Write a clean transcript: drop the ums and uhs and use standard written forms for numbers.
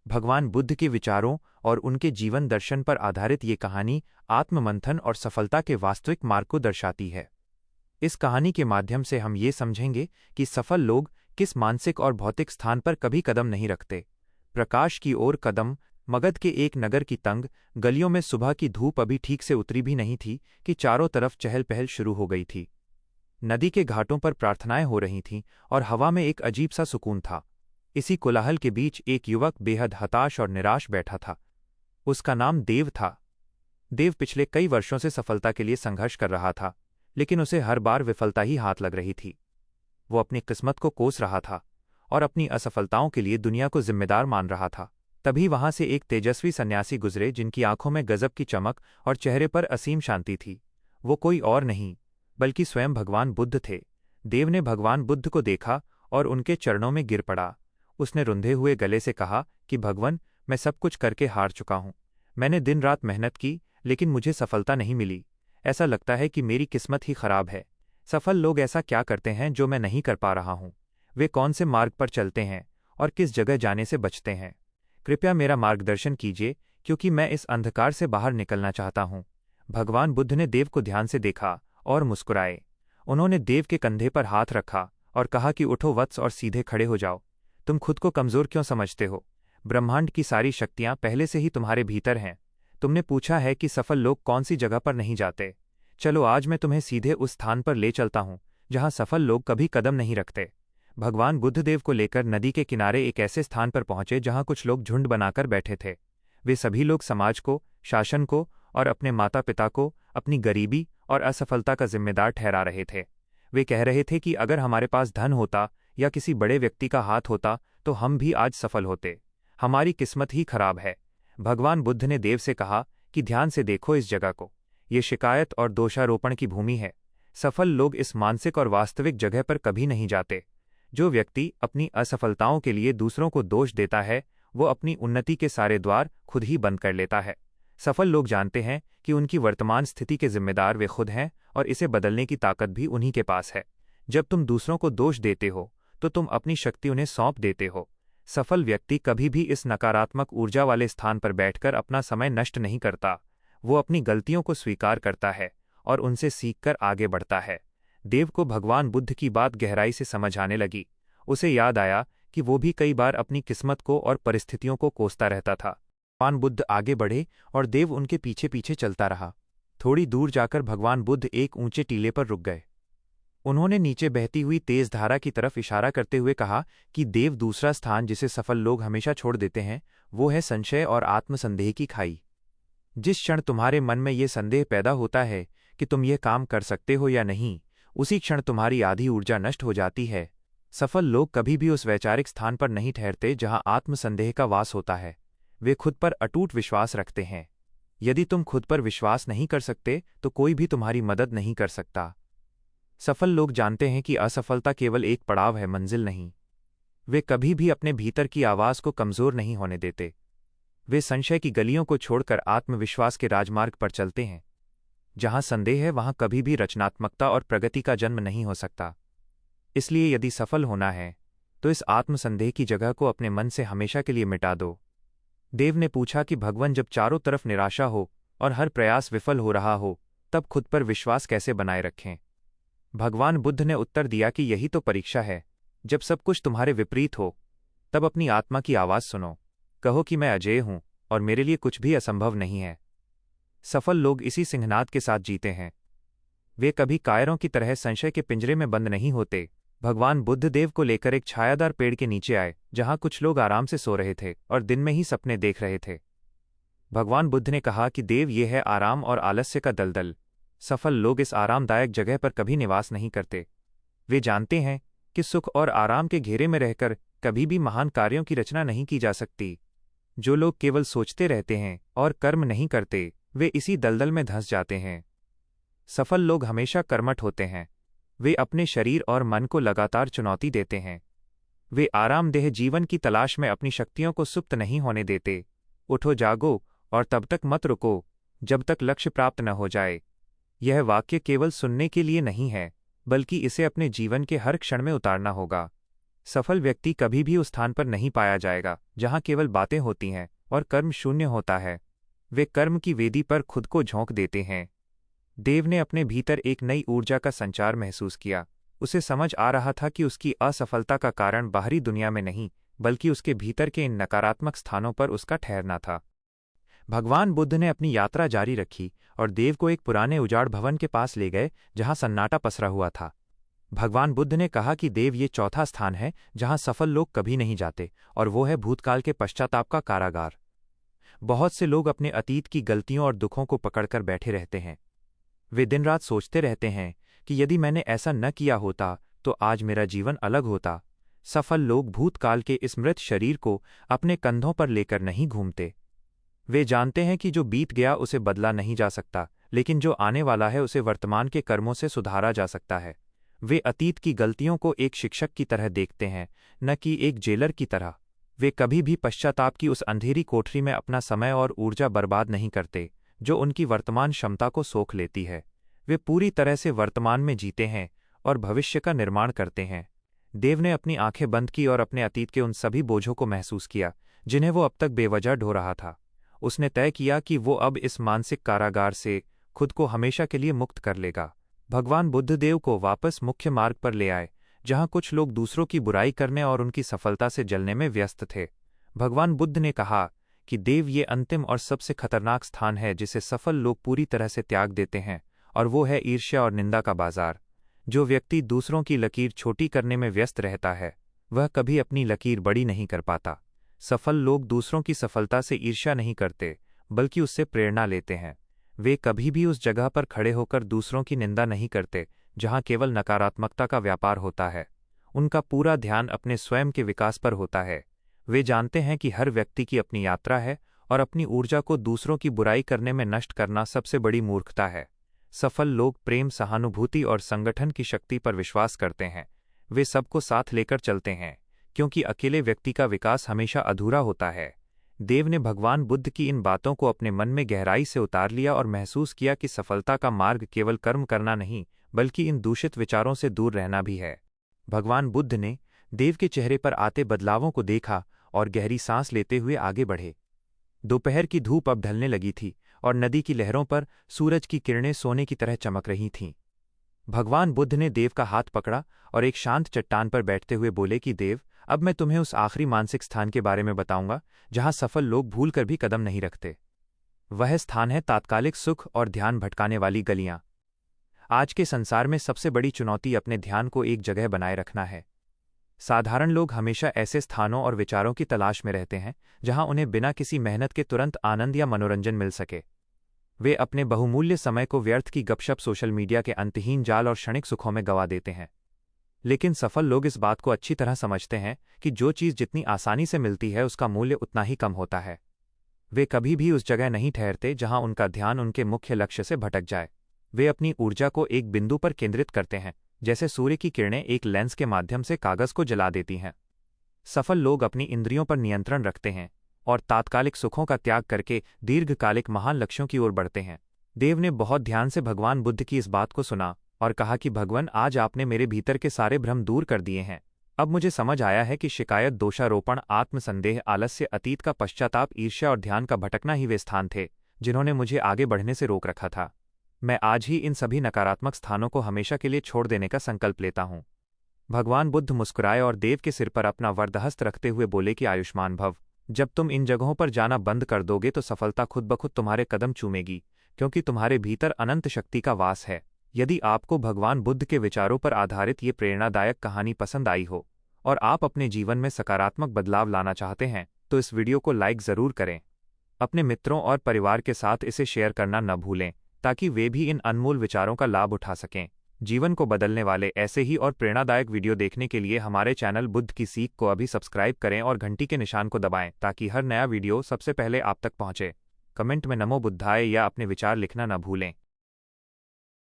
भगवान बुद्ध के विचारों और उनके जीवन दर्शन पर आधारित ये कहानी आत्ममंथन और सफलता के वास्तविक मार्ग को दर्शाती है। इस कहानी के माध्यम से हम ये समझेंगे कि सफल लोग किस मानसिक और भौतिक स्थान पर कभी कदम नहीं रखते। प्रकाश की ओर कदम। मगध के एक नगर की तंग गलियों में सुबह की धूप अभी ठीक से उतरी भी नहीं थी कि चारों तरफ चहल पहल शुरू हो गई थी। नदी के घाटों पर प्रार्थनाएं हो रही थीं और हवा में एक अजीब सा सुकून था। इसी कोलाहल के बीच एक युवक बेहद हताश और निराश बैठा था। उसका नाम देव था। देव पिछले कई वर्षों से सफलता के लिए संघर्ष कर रहा था, लेकिन उसे हर बार विफलता ही हाथ लग रही थी। वो अपनी किस्मत को कोस रहा था और अपनी असफलताओं के लिए दुनिया को जिम्मेदार मान रहा था। तभी वहां से एक तेजस्वी सन्यासी गुजरे जिनकी आंखों में गजब की चमक और चेहरे पर असीम शांति थी। वो कोई और नहीं बल्कि स्वयं भगवान बुद्ध थे। देव ने भगवान बुद्ध को देखा और उनके चरणों में गिर पड़ा। उसने रुंधे हुए गले से कहा कि भगवान, मैं सब कुछ करके हार चुका हूं। मैंने दिन रात मेहनत की, लेकिन मुझे सफलता नहीं मिली। ऐसा लगता है कि मेरी किस्मत ही खराब है। सफल लोग ऐसा क्या करते हैं जो मैं नहीं कर पा रहा हूं? वे कौन से मार्ग पर चलते हैं और किस जगह जाने से बचते हैं? कृपया मेरा मार्गदर्शन कीजिए, क्योंकि मैं इस अंधकार से बाहर निकलना चाहता हूं। भगवान बुद्ध ने देव को ध्यान से देखा और मुस्कुराए। उन्होंने देव के कंधे पर हाथ रखा और कहा कि उठो वत्स और सीधे खड़े हो जाओ। तुम खुद को कमजोर क्यों समझते हो? ब्रह्मांड की सारी शक्तियां पहले से ही तुम्हारे भीतर हैं। तुमने पूछा है कि सफल लोग कौन सी जगह पर नहीं जाते। चलो आज मैं तुम्हें सीधे उस स्थान पर ले चलता हूं जहां सफल लोग कभी कदम नहीं रखते। भगवान बुद्ध देव को लेकर नदी के किनारे एक ऐसे स्थान पर पहुंचे जहां कुछ लोग झुंड बनाकर बैठे थे। वे सभी लोग समाज को, शासन को और अपने माता पिता को अपनी गरीबी और असफलता का जिम्मेदार ठहरा रहे थे। वे कह रहे थे कि अगर हमारे पास धन होता या किसी बड़े व्यक्ति का हाथ होता तो हम भी आज सफल होते। हमारी किस्मत ही खराब है। भगवान बुद्ध ने देव से कहा कि ध्यान से देखो इस जगह को। ये शिकायत और दोषारोपण की भूमि है। सफल लोग इस मानसिक और वास्तविक जगह पर कभी नहीं जाते। जो व्यक्ति अपनी असफलताओं के लिए दूसरों को दोष देता है, वो अपनी उन्नति के सारे द्वार खुद ही बंद कर लेता है। सफल लोग जानते हैं कि उनकी वर्तमान स्थिति के जिम्मेदार वे खुद हैं और इसे बदलने की ताकत भी उन्हीं के पास है। जब तुम दूसरों को दोष देते हो तो तुम अपनी शक्ति उन्हें सौंप देते हो। सफल व्यक्ति कभी भी इस नकारात्मक ऊर्जा वाले स्थान पर बैठकर अपना समय नष्ट नहीं करता। वो अपनी गलतियों को स्वीकार करता है और उनसे सीखकर आगे बढ़ता है। देव को भगवान बुद्ध की बात गहराई से समझ आने लगी। उसे याद आया कि वो भी कई बार अपनी किस्मत को और परिस्थितियों को कोसता रहता था। भगवान बुद्ध आगे बढ़े और देव उनके पीछे पीछे चलता रहा। थोड़ी दूर जाकर भगवान बुद्ध एक ऊंचे टीले पर रुक गए। उन्होंने नीचे बहती हुई तेज धारा की तरफ इशारा करते हुए कहा कि देव, दूसरा स्थान जिसे सफल लोग हमेशा छोड़ देते हैं वो है संशय और आत्मसंदेह की खाई। जिस क्षण तुम्हारे मन में ये संदेह पैदा होता है कि तुम यह काम कर सकते हो या नहीं, उसी क्षण तुम्हारी आधी ऊर्जा नष्ट हो जाती है। सफल लोग कभी भी उस वैचारिक स्थान पर नहीं ठहरते जहां आत्मसंदेह का वास होता है। वे खुद पर अटूट विश्वास रखते हैं। यदि तुम खुद पर विश्वास नहीं कर सकते तो कोई भी तुम्हारी मदद नहीं कर सकता। सफल लोग जानते हैं कि असफलता केवल एक पड़ाव है, मंजिल नहीं। वे कभी भी अपने भीतर की आवाज को कमजोर नहीं होने देते। वे संशय की गलियों को छोड़कर आत्मविश्वास के राजमार्ग पर चलते हैं। जहां संदेह है वहां कभी भी रचनात्मकता और प्रगति का जन्म नहीं हो सकता। इसलिए यदि सफल होना है तो इस आत्मसंदेह की जगह को अपने मन से हमेशा के लिए मिटा दो। देव ने पूछा कि भगवान, जब चारों तरफ निराशा हो और हर प्रयास विफल हो रहा हो, तब खुद पर विश्वास कैसे बनाए रखें? भगवान बुद्ध ने उत्तर दिया कि यही तो परीक्षा है। जब सब कुछ तुम्हारे विपरीत हो, तब अपनी आत्मा की आवाज सुनो। कहो कि मैं अजेय हूं और मेरे लिए कुछ भी असंभव नहीं है। सफल लोग इसी सिंहनाद के साथ जीते हैं। वे कभी कायरों की तरह संशय के पिंजरे में बंद नहीं होते। भगवान बुद्ध देव को लेकर एक छायादार पेड़ के नीचे आए जहां कुछ लोग आराम से सो रहे थे और दिन में ही सपने देख रहे थे। भगवान बुद्ध ने कहा कि देव, ये है आराम और आलस्य का दलदल। सफल लोग इस आरामदायक जगह पर कभी निवास नहीं करते। वे जानते हैं कि सुख और आराम के घेरे में रहकर कभी भी महान कार्यों की रचना नहीं की जा सकती। जो लोग केवल सोचते रहते हैं और कर्म नहीं करते, वे इसी दलदल में धंस जाते हैं। सफल लोग हमेशा कर्मठ होते हैं। वे अपने शरीर और मन को लगातार चुनौती देते हैं। वे आरामदेह जीवन की तलाश में अपनी शक्तियों को सुप्त नहीं होने देते। उठो, जागो और तब तक मत रुको जब तक लक्ष्य प्राप्त न हो जाए। यह वाक्य केवल सुनने के लिए नहीं है, बल्कि इसे अपने जीवन के हर क्षण में उतारना होगा। सफल व्यक्ति कभी भी उस स्थान पर नहीं पाया जाएगा जहां केवल बातें होती हैं और कर्म शून्य होता है। वे कर्म की वेदी पर खुद को झोंक देते हैं। देव ने अपने भीतर एक नई ऊर्जा का संचार महसूस किया। उसे समझ आ रहा था कि उसकी असफलता का कारण बाहरी दुनिया में नहीं, बल्कि उसके भीतर के इन नकारात्मक स्थानों पर उसका ठहरना था। भगवान बुद्ध ने अपनी यात्रा जारी रखी और देव को एक पुराने उजाड़ भवन के पास ले गए जहां सन्नाटा पसरा हुआ था। भगवान बुद्ध ने कहा कि देव ये चौथा स्थान है जहां सफल लोग कभी नहीं जाते, और वो है भूतकाल के पश्चाताप का कारागार। बहुत से लोग अपने अतीत की गलतियों और दुखों को पकड़कर बैठे रहते हैं। वे दिन रात सोचते रहते हैं कि यदि मैंने ऐसा न किया होता तो आज मेरा जीवन अलग होता। सफल लोग भूतकाल के इस मृत शरीर को अपने कंधों पर लेकर नहीं घूमते। वे जानते हैं कि जो बीत गया उसे बदला नहीं जा सकता, लेकिन जो आने वाला है उसे वर्तमान के कर्मों से सुधारा जा सकता है। वे अतीत की गलतियों को एक शिक्षक की तरह देखते हैं, न कि एक जेलर की तरह। वे कभी भी पश्चाताप की उस अंधेरी कोठरी में अपना समय और ऊर्जा बर्बाद नहीं करते जो उनकी वर्तमान क्षमता को सोख लेती है। वे पूरी तरह से वर्तमान में जीते हैं और भविष्य का निर्माण करते हैं। देव ने अपनी आंखें बंद की और अपने अतीत के उन सभी बोझों को महसूस किया जिन्हें वो अब तक बेवजह ढो रहा था। उसने तय किया कि वो अब इस मानसिक कारागार से खुद को हमेशा के लिए मुक्त कर लेगा। भगवान बुद्धदेव को वापस मुख्य मार्ग पर ले आए, जहां कुछ लोग दूसरों की बुराई करने और उनकी सफलता से जलने में व्यस्त थे। भगवान बुद्ध ने कहा कि देव ये अंतिम और सबसे खतरनाक स्थान है जिसे सफल लोग पूरी तरह से त्याग देते हैं, और वो है ईर्ष्या और निंदा का बाजार। जो व्यक्ति दूसरों की लकीर छोटी करने में व्यस्त रहता है, वह कभी अपनी लकीर बड़ी नहीं कर पाता। सफल लोग दूसरों की सफलता से ईर्ष्या नहीं करते, बल्कि उससे प्रेरणा लेते हैं। वे कभी भी उस जगह पर खड़े होकर दूसरों की निंदा नहीं करते जहां केवल नकारात्मकता का व्यापार होता है। उनका पूरा ध्यान अपने स्वयं के विकास पर होता है। वे जानते हैं कि हर व्यक्ति की अपनी यात्रा है और अपनी ऊर्जा को दूसरों की बुराई करने में नष्ट करना सबसे बड़ी मूर्खता है। सफल लोग प्रेम, सहानुभूति और संगठन की शक्ति पर विश्वास करते हैं। वे सबको साथ लेकर चलते हैं, क्योंकि अकेले व्यक्ति का विकास हमेशा अधूरा होता है। देव ने भगवान बुद्ध की इन बातों को अपने मन में गहराई से उतार लिया और महसूस किया कि सफलता का मार्ग केवल कर्म करना नहीं, बल्कि इन दूषित विचारों से दूर रहना भी है। भगवान बुद्ध ने देव के चेहरे पर आते बदलावों को देखा और गहरी सांस लेते हुए आगे बढ़े। दोपहर की धूप अब ढलने लगी थी और नदी की लहरों पर सूरज की किरणें सोने की तरह चमक रही थीं। भगवान बुद्ध ने देव का हाथ पकड़ा और एक शांत चट्टान पर बैठते हुए बोले कि देव, अब मैं तुम्हें उस आखिरी मानसिक स्थान के बारे में बताऊंगा जहां सफल लोग भूल कर भी कदम नहीं रखते। वह स्थान है तात्कालिक सुख और ध्यान भटकाने वाली गलियां। आज के संसार में सबसे बड़ी चुनौती अपने ध्यान को एक जगह बनाए रखना है। साधारण लोग हमेशा ऐसे स्थानों और विचारों की तलाश में रहते हैं जहां उन्हें बिना किसी मेहनत के तुरंत आनंद या मनोरंजन मिल सके। वे अपने बहुमूल्य समय को व्यर्थ की गपशप, सोशल मीडिया के अंतहीन जाल और क्षणिक सुखों में गंवा देते हैं। लेकिन सफल लोग इस बात को अच्छी तरह समझते हैं कि जो चीज़ जितनी आसानी से मिलती है उसका मूल्य उतना ही कम होता है। वे कभी भी उस जगह नहीं ठहरते जहां उनका ध्यान उनके मुख्य लक्ष्य से भटक जाए। वे अपनी ऊर्जा को एक बिंदु पर केंद्रित करते हैं, जैसे सूर्य की किरणें एक लेंस के माध्यम से कागज को जला देती हैं। सफल लोग अपनी इंद्रियों पर नियंत्रण रखते हैं और तात्कालिक सुखों का त्याग करके दीर्घकालिक महान लक्ष्यों की ओर बढ़ते हैं। देव ने बहुत ध्यान से भगवान बुद्ध की इस बात को सुना और कहा कि भगवान, आज आपने मेरे भीतर के सारे भ्रम दूर कर दिए हैं। अब मुझे समझ आया है कि शिकायत, दोषारोपण, आत्मसंदेह, आलस्य, अतीत का पश्चाताप, ईर्ष्या और ध्यान का भटकना ही वे स्थान थे जिन्होंने मुझे आगे बढ़ने से रोक रखा था। मैं आज ही इन सभी नकारात्मक स्थानों को हमेशा के लिए छोड़ देने का संकल्प लेता हूँ। भगवान बुद्ध मुस्कुराए और देव के सिर पर अपना वरदहस्त रखते हुए बोले कि आयुष्मान भव। जब तुम इन जगहों पर जाना बंद कर दोगे तो सफलता खुद ब खुद तुम्हारे कदम चूमेगी, क्योंकि तुम्हारे भीतर अनंत शक्ति का वास है। यदि आपको भगवान बुद्ध के विचारों पर आधारित ये प्रेरणादायक कहानी पसंद आई हो और आप अपने जीवन में सकारात्मक बदलाव लाना चाहते हैं, तो इस वीडियो को लाइक ज़रूर करें। अपने मित्रों और परिवार के साथ इसे शेयर करना न भूलें, ताकि वे भी इन अनमोल विचारों का लाभ उठा सकें। जीवन को बदलने वाले ऐसे ही और प्रेरणादायक वीडियो देखने के लिए हमारे चैनल बुद्ध की सीख को अभी सब्सक्राइब करें और घंटी के निशान को दबाएं, ताकि हर नया वीडियो सबसे पहले आप तक पहुंचे। कमेंट में नमो बुद्धाय या अपने विचार लिखना न भूलें।